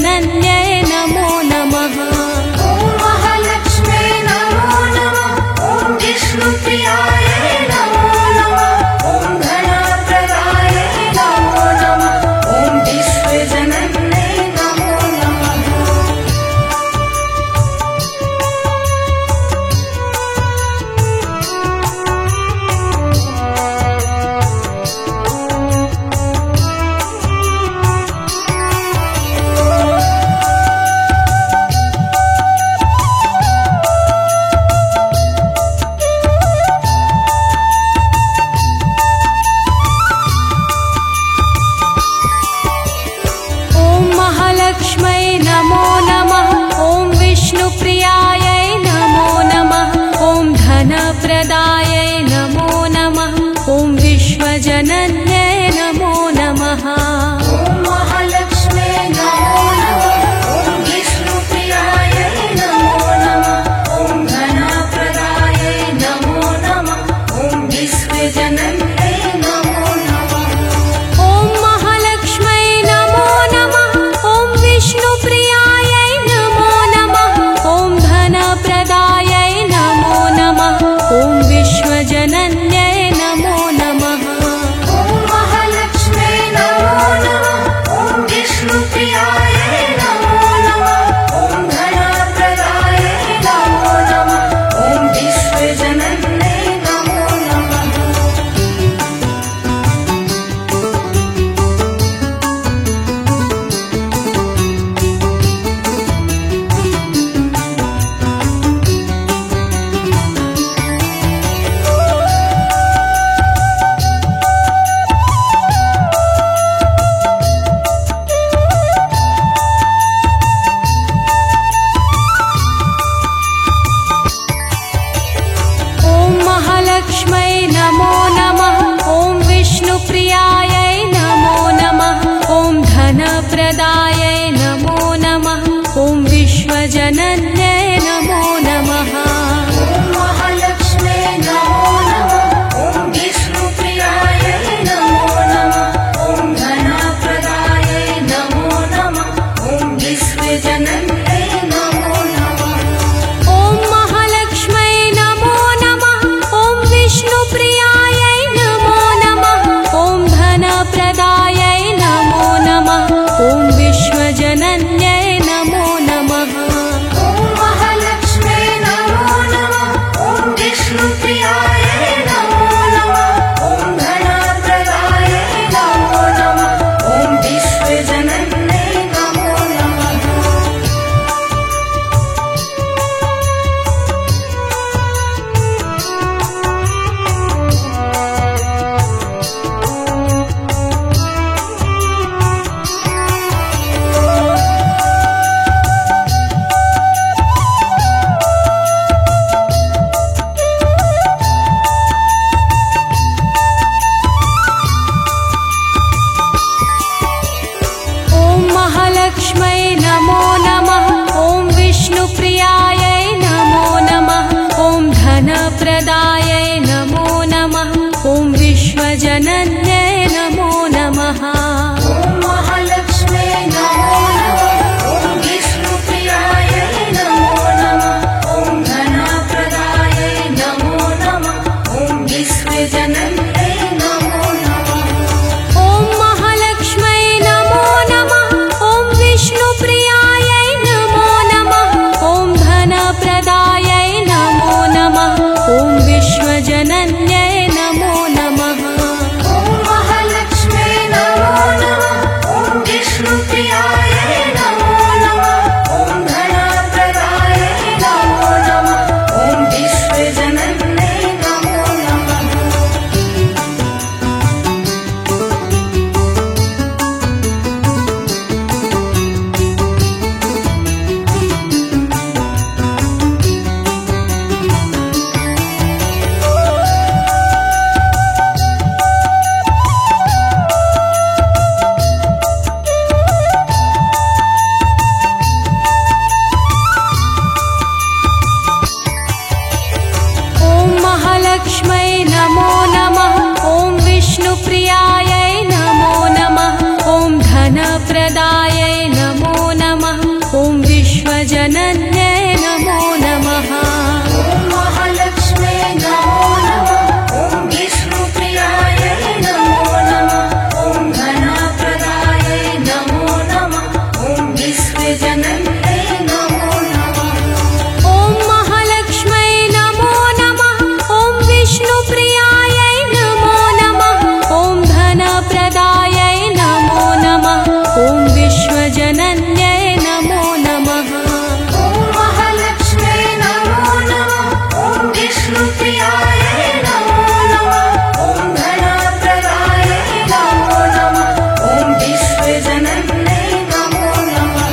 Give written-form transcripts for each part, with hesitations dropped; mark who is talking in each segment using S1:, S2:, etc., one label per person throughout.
S1: विश्वजनन्यै नमो नमः।
S2: ॐ महालक्ष्म्यै नमो नमः। ॐ विष्णुप्रियायै नमो नमः। ॐ धनप्रदायै नमो नमः। ॐ विश्वजनन्यै नमो नमः।
S1: ॐ महालक्ष्म्यै नमो नमः। ॐ विष्णुप्रियायै नमो नमः। ॐ धनप्रदायै नमो नमः। ॐ विश्वजनन्यै नमो नमः।
S2: ॐ महालक्ष्म्यै नमो नमः। ॐ विष्णुप्रियायै नमो नमः। ॐ धनप्रदायै नमो नमः। ॐ विश्वजनन्यै नमो नमः।
S1: ॐ महालक्ष्म्यै नमो नमः। ॐ विष्णुप्रियायै नमो नमः। ॐ धनप्रदायै नमो नमः। ॐ विश्वजनन्यै धनप्रदायै नमो नमः। ॐ विश्वजनन्यै नमो नमः।
S2: ॐ महालक्ष्मे नमो नमः। ॐ विष्णुप्रियायै नमो नमः। ॐ धनप्रदायै नमो नमः। ॐ विश्वजनन्यै नमो नमः।
S1: ॐ महालक्ष्मै नमो नमः। ॐ विष्णुप्रियायै नमो नमः। ॐ धनप्रदायै नमो नमः। ॐ विश्वजनन्यै नमो नमः।
S2: ॐ महालक्ष्मे नमो नमः। ॐ विष्णुप्रियायै नमो नमः। ॐ धनप्रदायै नमो नमः। ॐ विश्वजनन्यै नमो नमः।
S1: ॐ महालक्ष्मै नमो नमः। ॐ विष्णुप्रियायै नमो नमः। ॐ धनप्रदायै नमो नमः। ॐ विश्वजनन्यै नमो नमः।
S2: ॐ महालक्ष्मे नमो नमः। ॐ विष्णुप्रियायै नमो नमः। ॐ धनप्रदायै नमो नमः। ॐ विश्वजनन्यै नमो नमः।
S1: ॐ महालक्ष्मै नमो नमः। ॐ विष्णुप्रियायै नमो नमः। ॐ धनप्रदायै नमो नमः। ॐ विश्वजनन्यै नमो नमः।
S2: ॐ महालक्ष्मे नमो नमः। ॐ विष्णुप्रियायै नमो नमः। ॐ धनप्रदायै नमो नमः। ॐ विश्वजनन्यै नमो नमः।
S1: ॐ महालक्ष्मै नमो नमः। ॐ विष्णुप्रियायै नमो नमः। ॐ धनप्रदायै नमो नमः। ॐ विश्वजनन्यै नमो नमः।
S2: ॐ महालक्ष्मे नमो नमः। ॐ विष्णुप्रियायै नमो नमः। ॐ धनप्रदायै नमो नमः। ॐ विश्वजनन्यै नमो नमः।
S1: ॐ महालक्ष्मै नमो नमः। ॐ विष्णुप्रियायै नमो नमः। ॐ धनप्रदायै नमो नमः। ॐ विश्वजनन्यै नमो नमः।
S2: ॐ महालक्ष्मे नमो नमः। ॐ विष्णुप्रियायै नमो नमः। ॐ धनप्रदायै नमो नमः। ॐ विश्वजनन्यै नमो नमः।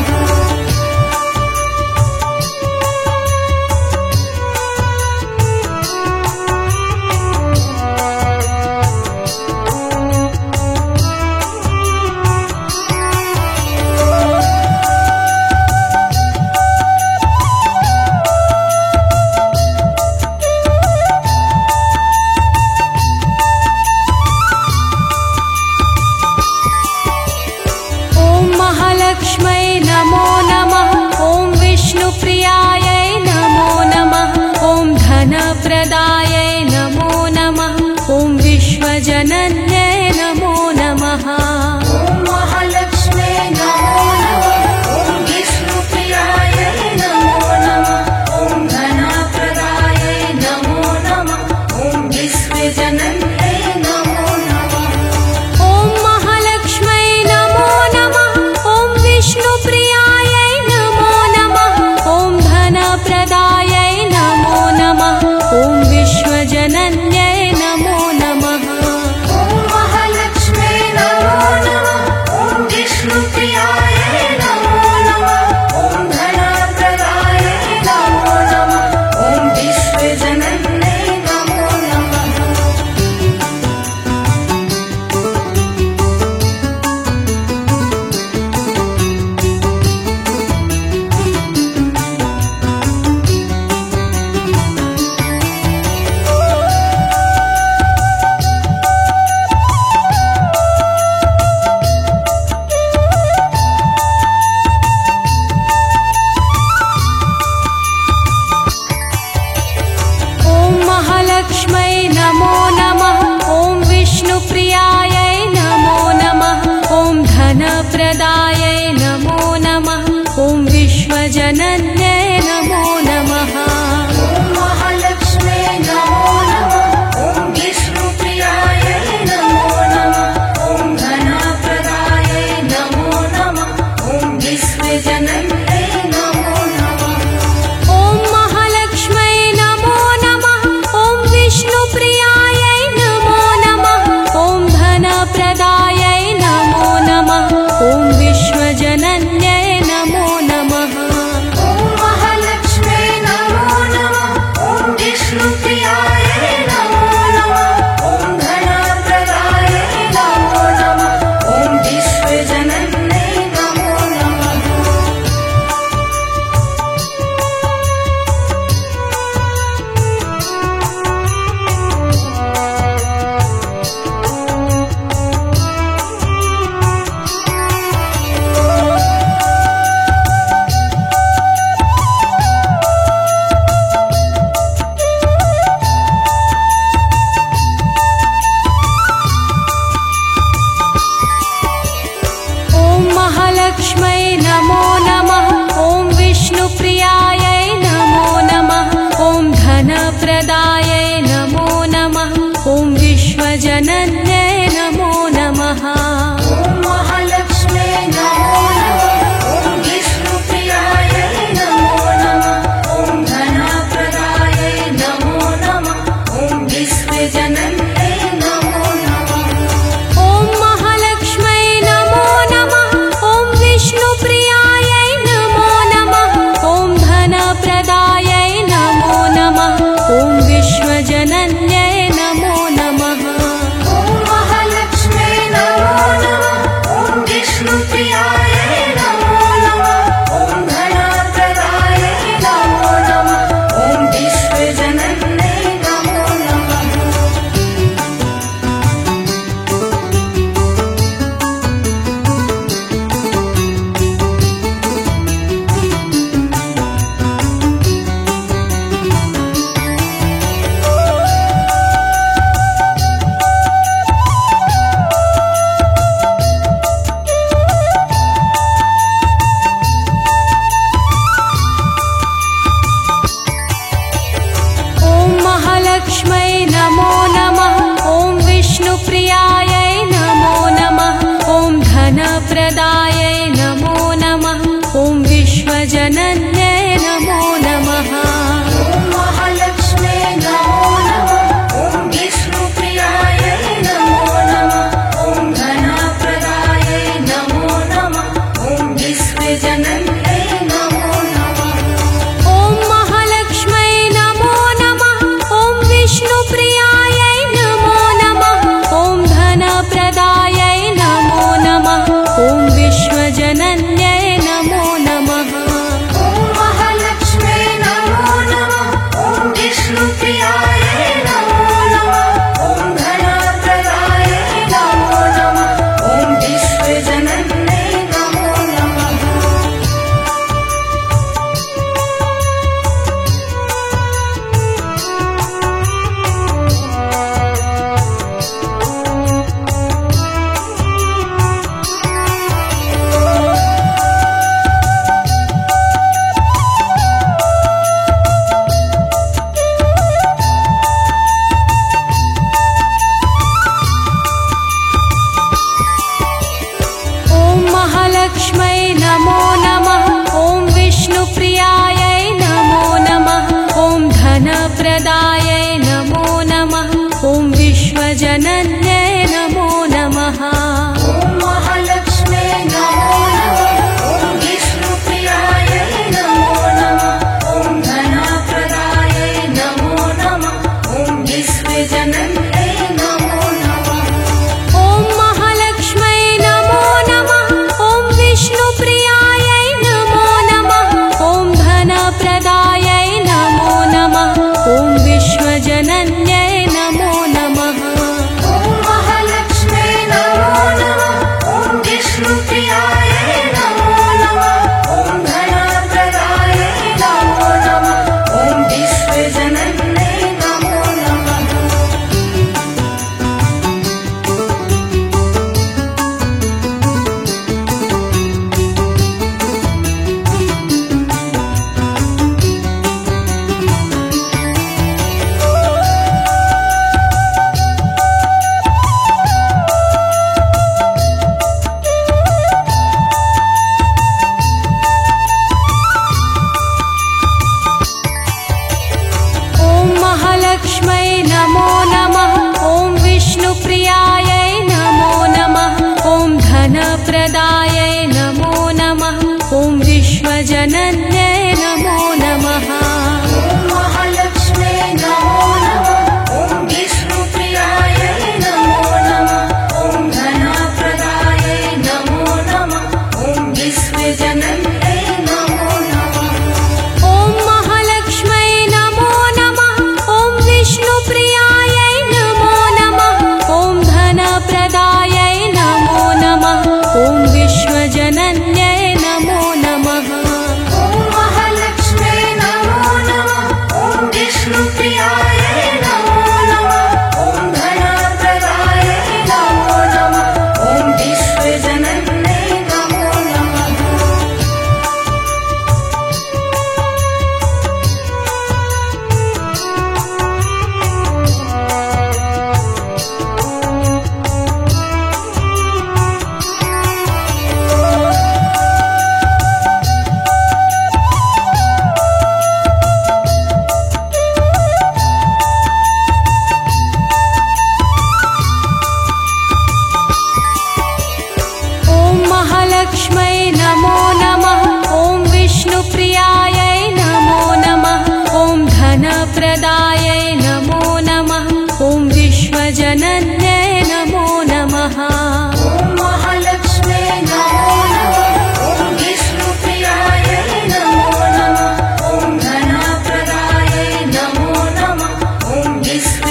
S2: ॐ
S1: महालक्ष्मै नमो नमः ॐ विष्णुप्रियायै नमो नमः ॐ धनप्रदायै नमो नमः ॐ विश्वजनन्यै नमो नमः
S2: ॐ महालक्ष्मे नमो नमः ॐ विष्णुप्रियायै नमो नमः ॐ धनप्रदायै नमो नमः ॐ विश्वजनन्यै नमो नमः
S1: ॐ महालक्ष्मै नमो नमः ॐ विष्णुप्रियायै नमो नमः ॐ धनप्रदायै नमो नमः ॐ विश्वजनन्यै नमो नमः
S2: ॐ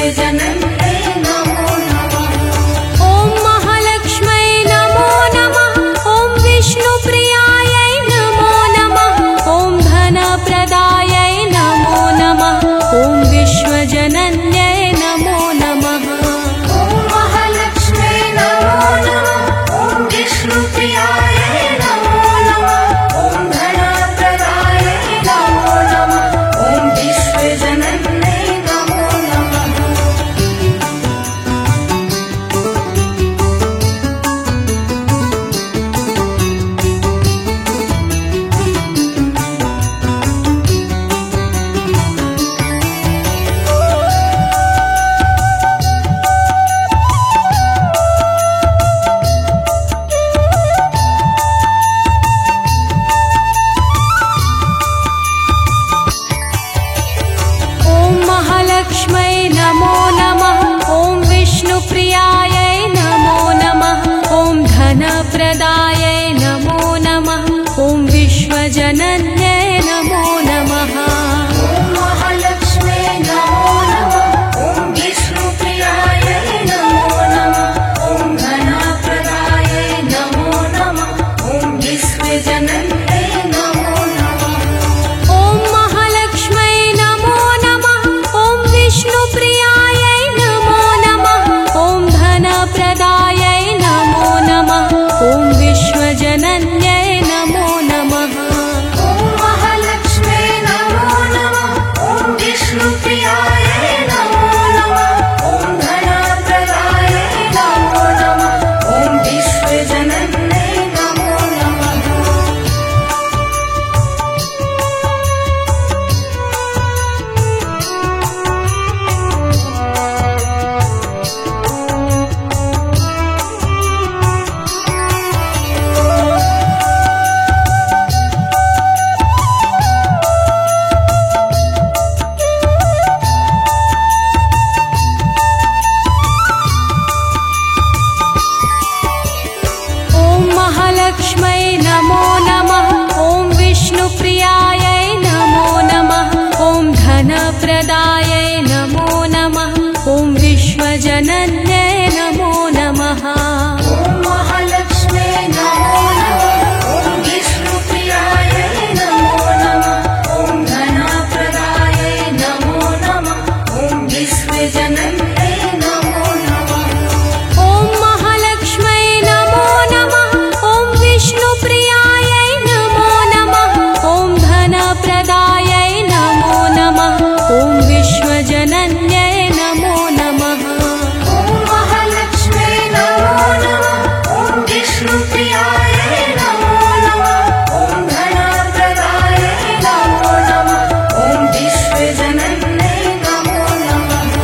S2: विश्वजनन्यै नमो नमः।
S1: ॐ महालक्ष्मै नमो नमः। ॐ विष्णुप्रियायै नमो नमः। ॐ धनप्रदायै नमो नमः। ॐ विश्वजनन्यै नमो नमः।
S2: ॐ महालक्ष्मै नमो नमः। ॐ विष्णुप्रियायै नमो नमः। ॐ धनप्रदायै नमो नमः। ॐ विश्वजनन्यै नमो नमः।
S1: ॐ महालक्ष्मै नमो नमः। ॐ विष्णुप्रियायै नमो नमः। ॐ धनप्रदायै नमो नमः। ॐ विश्वजनन्यै नमो नमः।
S2: ॐ महालक्ष्मै नमो नमः। ॐ विष्णुप्रियायै नमो नमः। ॐ धनप्रदायै नमो नमः। ॐ विश्वजनन्यै नमो नमः।
S1: ॐ महालक्ष्मै नमो नमः। ॐ विष्णुप्रियायै नमो नमः। ॐ धनप्रदायै नमो नमः। ॐ विश्वजनन्यै नमो नमः।
S2: ॐ महालक्ष्मै नमो नमः। ॐ विष्णुप्रियायै नमो नमः। ॐ धनप्रदायै नमो नमः। ॐ विश्वजनन्यै नमो नमः।
S1: ॐ महालक्ष्मै नमो नमः। ॐ विष्णुप्रियायै नमो नमः। ॐ धनप्रदायै नमो नमः। ॐ विश्वजनन्यै नमो नमः।
S2: ॐ महालक्ष्मै नमो नमः। ॐ विष्णुप्रियायै नमो नमः। ॐ धनप्रदायै नमो नमः। ॐ विश्वजनन्यै नमो नमः।
S1: ॐ महालक्ष्मै नमो नमः। ॐ विष्णुप्रियायै नमो नमः। ॐ धनप्रदायै नमो नमः। ॐ विश्वजनन्यै नमो नमः।
S2: ॐ महालक्ष्मै नमो नमः। ॐ विष्णुप्रियायै नमो नमः। ॐ धनप्रदायै नमो नमः। ॐ विश्वजनन्यै नमो नमः।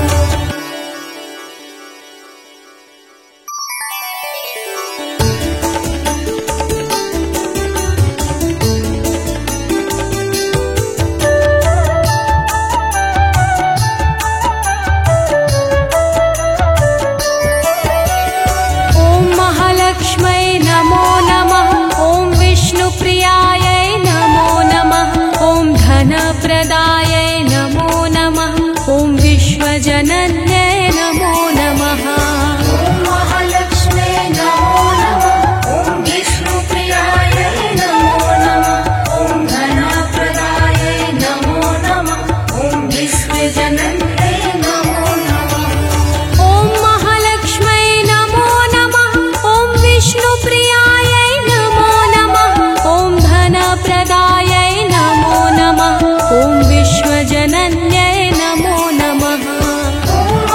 S1: ॐ महालक्ष्मै नमो नमः। ॐ विष्णुप्रियायै नमो नमः। ॐ धनप्रदायै नमो नमः। ॐ विश्वजनन्यै नमो नमः।
S2: ॐ महालक्ष्मै नमो नमः। ॐ विष्णुप्रियायै नमो नमः। ॐ धनप्रदायै नमो नमः। ॐ विश्वजनन्यै नमो नमः।
S1: ॐ महालक्ष्मै नमो नमः। ॐ विष्णुप्रियायै नमो नमः। ॐ धनप्रदायै नमो नमः। ॐ विश्वजनन्यै नमो नमः।
S2: ॐ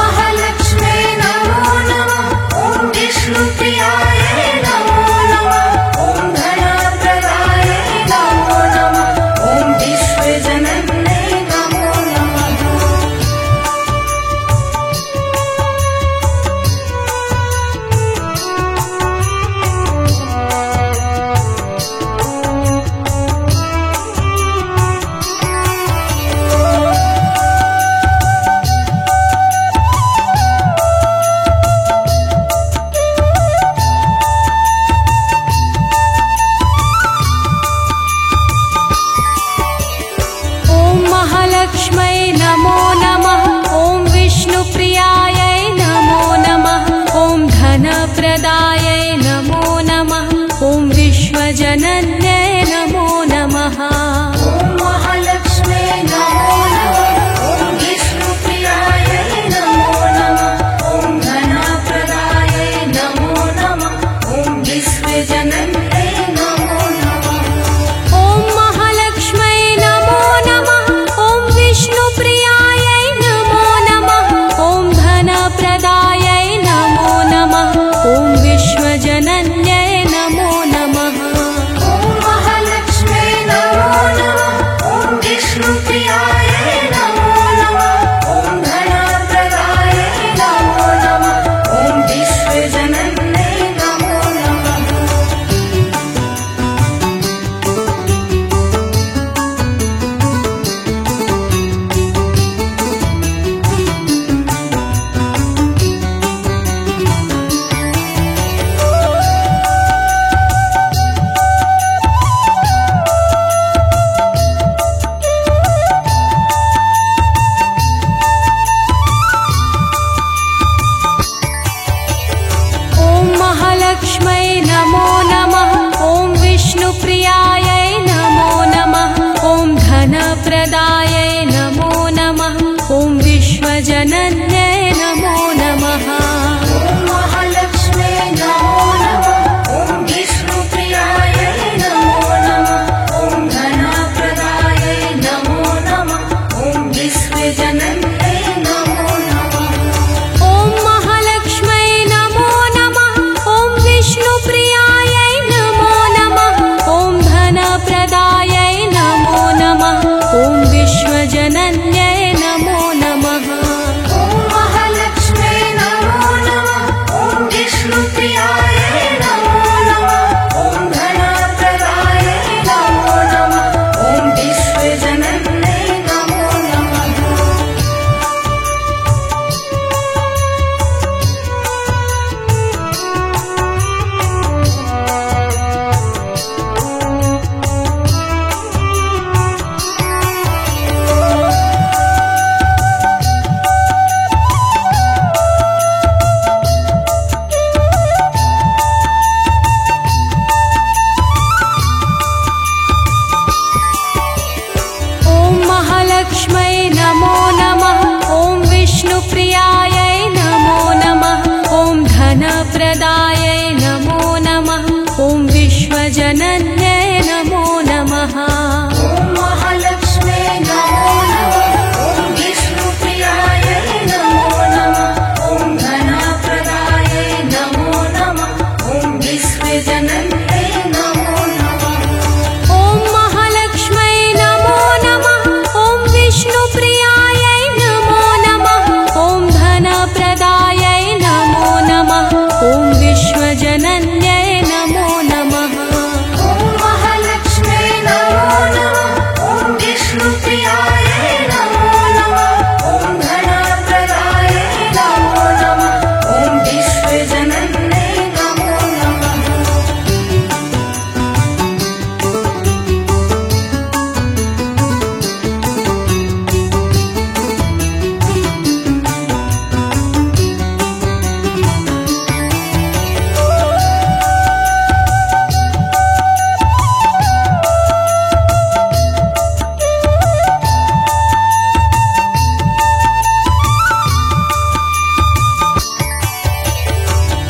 S1: विश्वजनन्यै नमो नमः।
S2: ॐ महालक्ष्म्यै नमो नमः। ॐ विष्णुप्रियायै नमो नमः। ॐ धनप्रदायै नमो नमः। ॐ विश्वजनन्यै नमो नमः।
S1: ॐ महालक्ष्म्यै नमो नमः। ॐ विष्णुप्रियायै नमो नमः। ॐ धनप्रदायै नमो नमः। ॐ विश्वजनन्यै नमो नमः।
S2: ॐ महालक्ष्म्यै नमो नमः। ॐ विष्णुप्रियायै नमो नमः। ॐ धनप्रदायै नमो नमः। ॐ विश्वजनन्यै नमो नमः।
S1: ॐ महालक्ष्म्यै नमो नमः। ॐ विष्णुप्रियायै नमो नमः। ॐ धनप्रदायै नमो नमः। ॐ विश्वजनन्यै नमो नमः।
S2: ॐ महालक्ष्म्यै नमो नमः। ॐ विष्णुप्रियायै नमो नमः। ॐ धनप्रदायै नमो नमः। ॐ विश्वजनन्यै नमो नमः।
S1: ॐ महालक्ष्म्यै नमो नमः। ॐ विष्णुप्रियायै नमो नमः। ॐ धनप्रदायै नमो नमः। ॐ विश्वजनन्यै नमो नमः।
S2: ॐ महालक्ष्म्यै नमो नमः। ॐ विष्णुप्रियायै नमो नमः। ॐ धनप्रदायै नमो नमः। ॐ विश्वजनन्यै नमो नमः।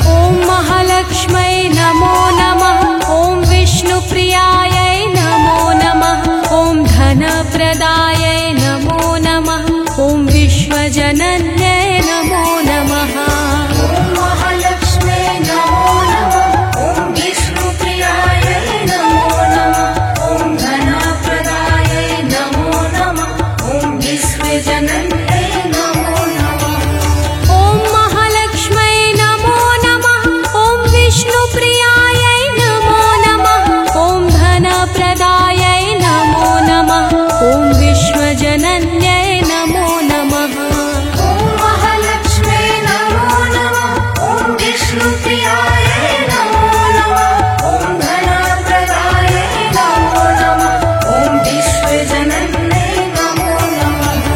S1: ॐ महालक्ष्म्यै नमो नमः। ॐ विष्णुप्रियायै नमो नमः। ॐ धनप्रदायै नमो नमः। ॐ विश्वजनन्यै नमो नमः।
S2: ॐ महालक्ष्म्यै नमो नमः। ॐ विष्णुप्रियायै नमो नमः। ॐ धनप्रदायै नमो नमः। ॐ विश्वजनन्यै नमो नमः।
S1: ॐ महालक्ष्म्यै नमो नमः। ॐ विष्णुप्रियायै नमो नमः। ॐ धनप्रदायै नमो नमः। ॐ विश्वजनन्यै नमो नमः।
S2: ॐ महालक्ष्म्यै नमो नमः। ॐ विष्णुप्रियायै नमो नमः। ॐ धनप्रदायै नमो नमः। ॐ विश्वजनन्यै नमो नमः।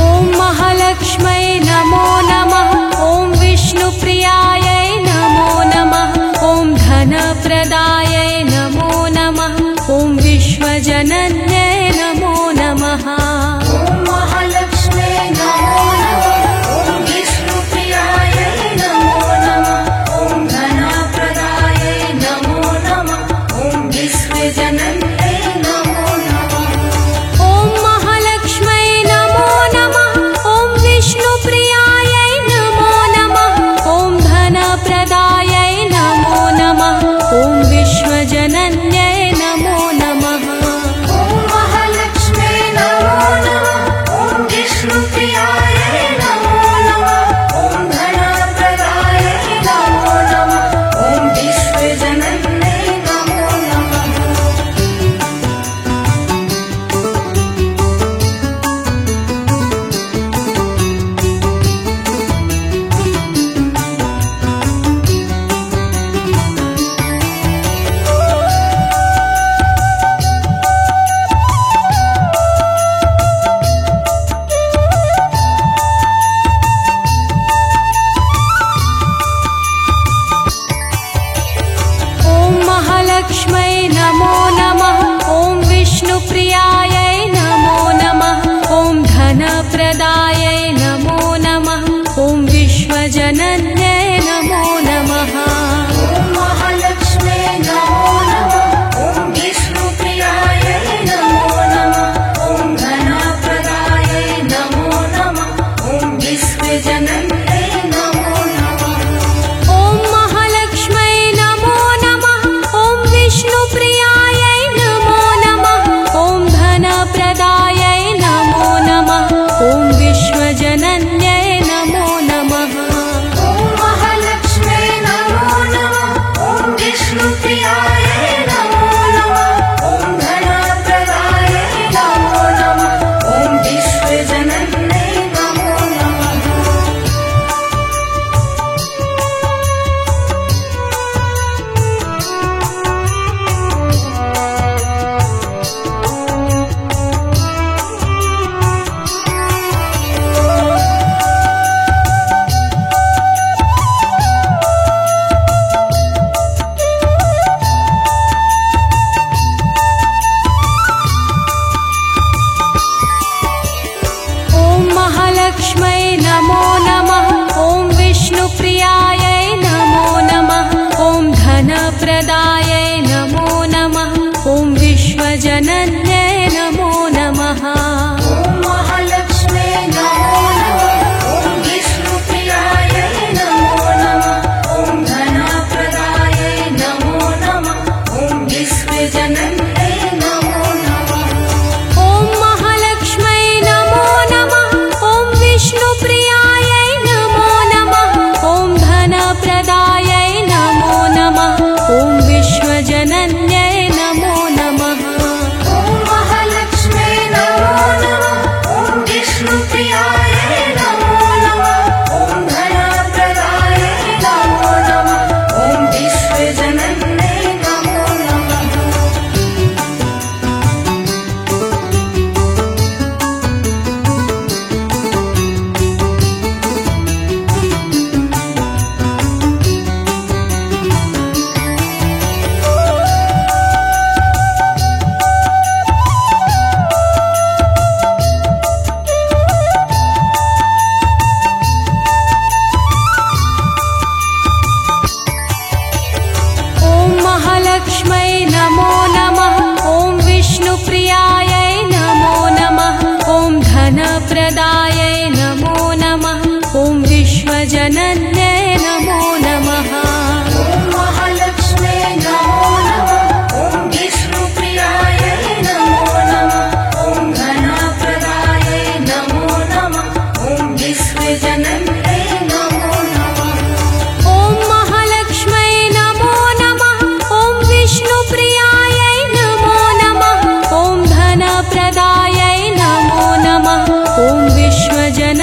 S1: ॐ महालक्ष्म्यै नमो नमः। ॐ विष्णुप्रियायै नमो नमः। ॐ धनप्रदायै नमो नमः। ॐ विश्वजनन्यै नमो नमः।
S2: ॐ महालक्ष्म्यै नमो नमः। ॐ विष्णुप्रियायै नमो नमः। ॐ धनप्रदायै नमो नमः। ॐ विश्वजनन्यै नमो नमः।
S1: ॐ महालक्ष्म्यै नमो नमः। ॐ विष्णुप्रियायै नमो नमः। ॐ धनप्रदायै नमो नमः। ॐ धनप्रदायै नमो नमः। ॐ विश्वजनन्यै नमो नमः।
S2: ॐ महालक्ष्मे नमो नमः। ॐ विष्णुप्रियायै नमो नमः। ॐ धनप्रदायै नमो नमः। ॐ विश्वजनन्यै नमो नमः।
S1: ॐ महालक्ष्मै नमो नमः। ॐ विष्णुप्रियायै नमो नमः। ॐ धनप्रदायै नमो नमः। ॐ विश्वजनन्यै नमो नमः।
S2: ॐ महालक्ष्मे नमो नमः। ॐ विष्णुप्रियायै नमो नमः। ॐ धनप्रदायै नमो नमः। ॐ विश्वजनन्यै नमो नमः।
S1: ॐ महालक्ष्मै नमो नमः। ॐ विष्णुप्रियायै नमो नमः। ॐ धनप्रदायै नमो नमः। ॐ विश्वजनन्यै नमो नमः।
S2: ॐ महालक्ष्मे नमो नमः। ॐ विष्णुप्रियायै नमो नमः। ॐ धनप्रदायै नमो नमः। ॐ विश्वजनन्यै नमो नमः।
S1: ॐ महालक्ष्मै नमो नमः। ॐ विष्णुप्रियायै नमो नमः। ॐ धनप्रदायै नमो नमः। ॐ विश्वजनन्यै नमो नमः।
S2: ॐ महालक्ष्मे नमो नमः। ॐ विष्णुप्रियायै नमो नमः। ॐ धनप्रदायै नमो नमः। ॐ विश्वजनन्यै नमो नमः।
S1: ॐ महालक्ष्मै नमो नमः। ॐ विष्णुप्रियायै नमो नमः। ॐ धनप्रदायै नमो नमः। ॐ विश्वजनन्यै नमो नमः।
S2: ॐ महालक्ष्मे नमो नमः। ॐ विष्णुप्रियायै नमो नमः। ॐ धनप्रदायै नमो नमः। ॐ विश्वजनन्यै नमो नमः।
S1: ॐ महालक्ष्मै नमो नमः। ॐ विष्णुप्रियायै नमो नमः। ॐ धनप्रदायै नमो नमः। ॐ विश्वजनन्यै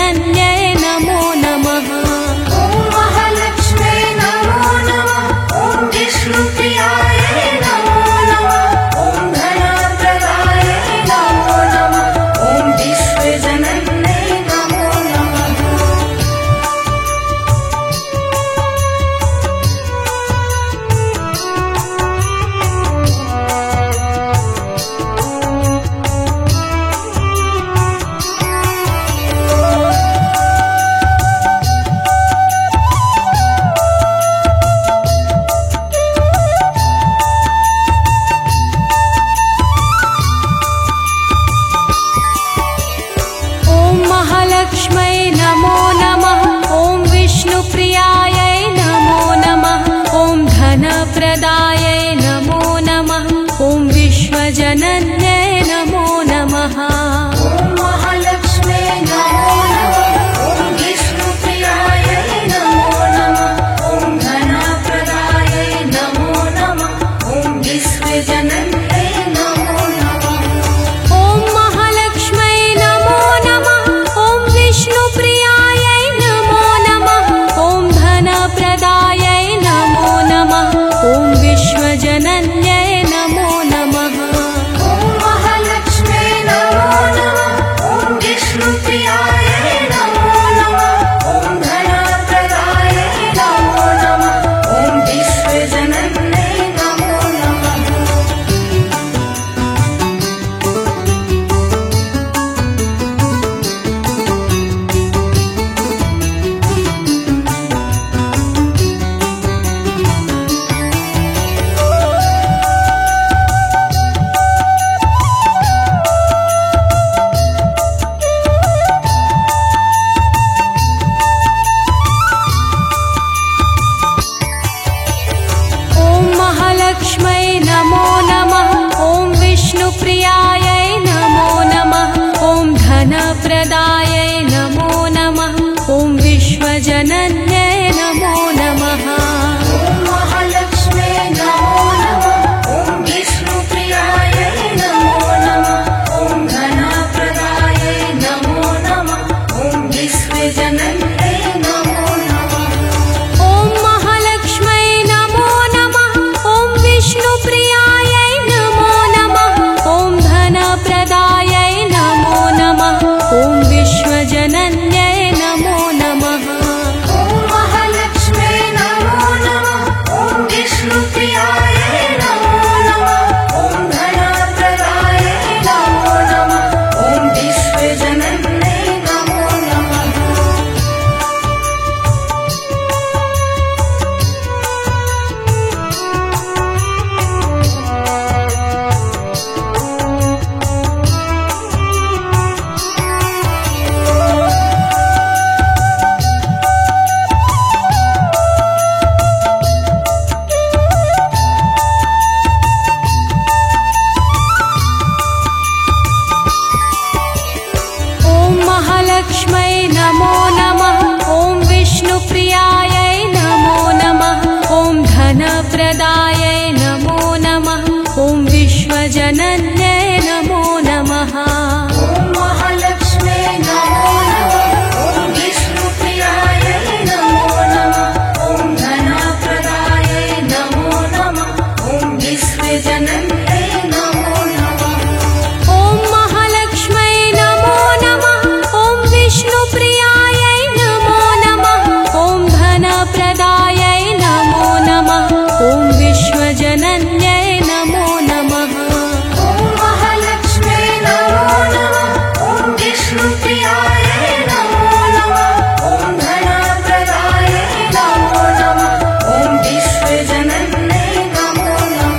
S1: महालक्ष्मै नमो नमः। ॐ विष्णुप्रियायै नमो नमः। ॐ धनप्रदायै नमो नमः। ॐ विश्वजनन्यै नमो नमः।
S2: ॐ महालक्ष्मे नमो नमः। ॐ विष्णुप्रियायै नमो नमः। ॐ धनप्रदायै नमो नमः। ॐ विश्वजनन्यै नमो नमः।
S1: ॐ महालक्ष्मै नमो नमः। ॐ विष्णुप्रियायै नमो नमः। ॐ धनप्रदायै नमो नमः। ॐ विश्वजनन्यै नमो नमः।
S2: ॐ महालक्ष्मे नमो नमः। ॐ विष्णुप्रियायै नमो नमः। ॐ धनप्रदायै नमो नमः। ॐ विश्वजनन्यै नमो नमः।
S1: ॐ महालक्ष्मै नमो नमः। ॐ विष्णुप्रियायै नमो नमः। ॐ धनप्रदायै नमो नमः। ॐ विश्वजनन्यै नमो नमः।
S2: ॐ महालक्ष्मे नमो नमः। ॐ विष्णुप्रियायै नमो नमः। ॐ धनप्रदायै नमो नमः। ॐ विश्वजनन्यै नमो नमः।
S1: ॐ महालक्ष्मै नमो नमः। ॐ विष्णुप्रियायै नमो नमः। ॐ धनप्रदायै नमो नमः। ॐ विश्वजनन्यै नमो नमः।
S2: ॐ महालक्ष्मे नमो नमः। ॐ विष्णुप्रियायै नमो नमः। ॐ धनप्रदायै नमो नमः। ॐ विश्वजनन्यै नमो नमः।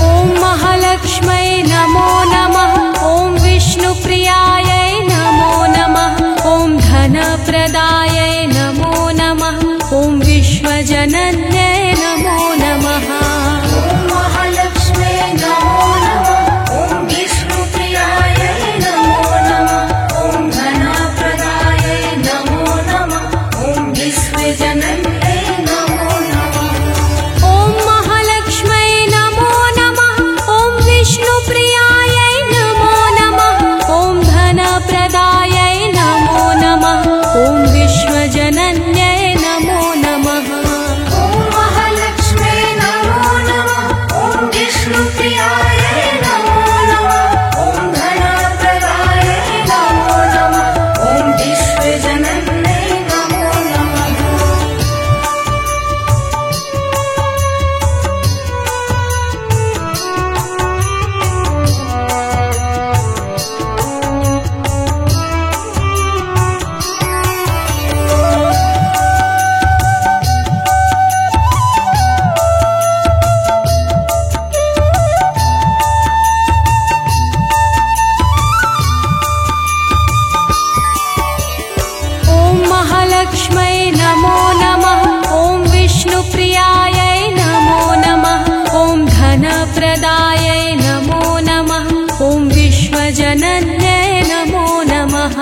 S1: ॐ महालक्ष्मै नमो नमः। ॐ विष्णुप्रियायै नमो नमः। ॐ धनप्रदायै नमो नमः। ॐ विश्वजनन्यै नमो नमः।
S2: ॐ महालक्ष्मे नमो नमः। ॐ विष्णुप्रियायै नमो नमः। ॐ धनप्रदायै नमो नमः। ॐ विश्वजनन्यै नमो नमः।
S1: ॐ महालक्ष्मै नमो नमः। ॐ विष्णुप्रियायै नमो नमः। ॐ धनप्रदायै नमो नमः। ॐ विश्वजनन्यै नमो नमः।
S2: ॐ महालक्ष्मे नमो नमः। ॐ विष्णुप्रियायै नमो नमः। ॐ धनप्रदायै नमो नमः। ॐ विश्वजनन्यै नमो नमः।
S1: ॐ महालक्ष्मै नमो नमः। ॐ विष्णुप्रियायै नमो नमः। ॐ धनप्रदायै नमो नमः। ॐ विश्वजनन्यै नमो नमः।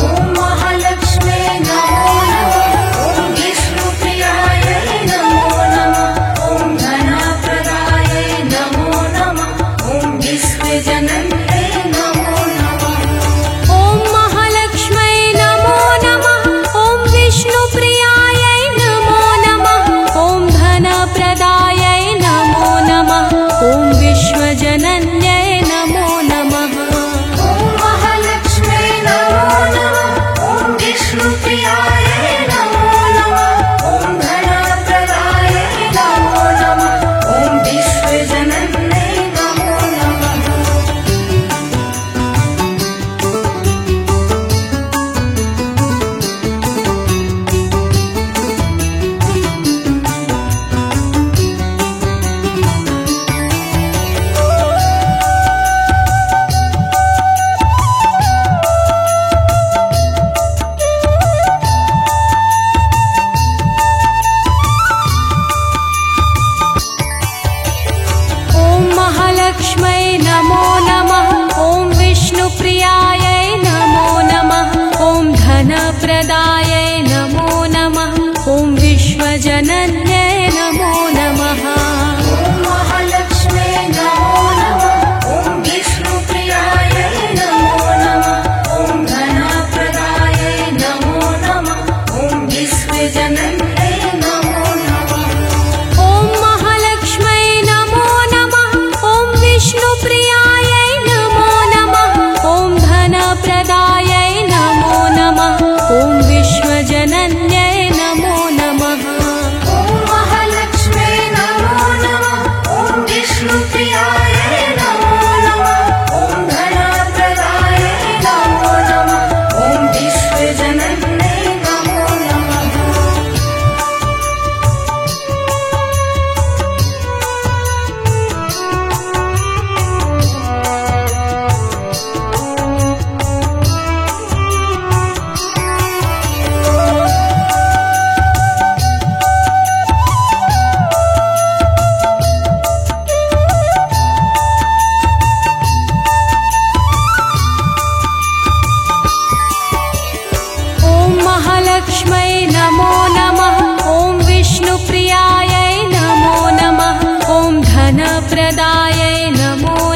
S2: ॐ महालक्ष्मे नमो नमः। ॐ विष्णुप्रियायै नमो नमः। ॐ धनप्रदायै नमो नमः। ॐ विश्वजनन्यै नमो नमः।
S1: ॐ महालक्ष्मै नमो नमः। ॐ विष्णुप्रियायै नमो नमः। ॐ धनप्रदायै नमो नमः। ॐ विश्वजनन्यै महालक्ष्मै नमो नमः। ॐ विष्णुप्रियायै नमो नमः। ॐ धनप्रदायै नमो नमः। ॐ विश्वजनन्यै नमो नमः।
S2: ॐ महालक्ष्मे नमो नमः। ॐ विष्णुप्रियायै नमो नमः। ॐ धनप्रदायै नमो नमः। ॐ विश्वजनन्यै नमो नमः।
S1: ॐ महालक्ष्मै नमो नमः। ॐ विष्णुप्रियायै नमो नमः। ॐ धनप्रदायै नमो नमः। ॐ विश्वजनन्यै नमो नमः।
S2: ॐ महालक्ष्मे नमो नमः। ॐ विष्णुप्रियायै नमो नमः। ॐ धनप्रदायै नमो नमः। ॐ विश्वजनन्यै नमो नमः।
S1: ॐ महालक्ष्मै नमो नमः। ॐ विष्णुप्रियायै नमो नमः। ॐ धनप्रदायै नमो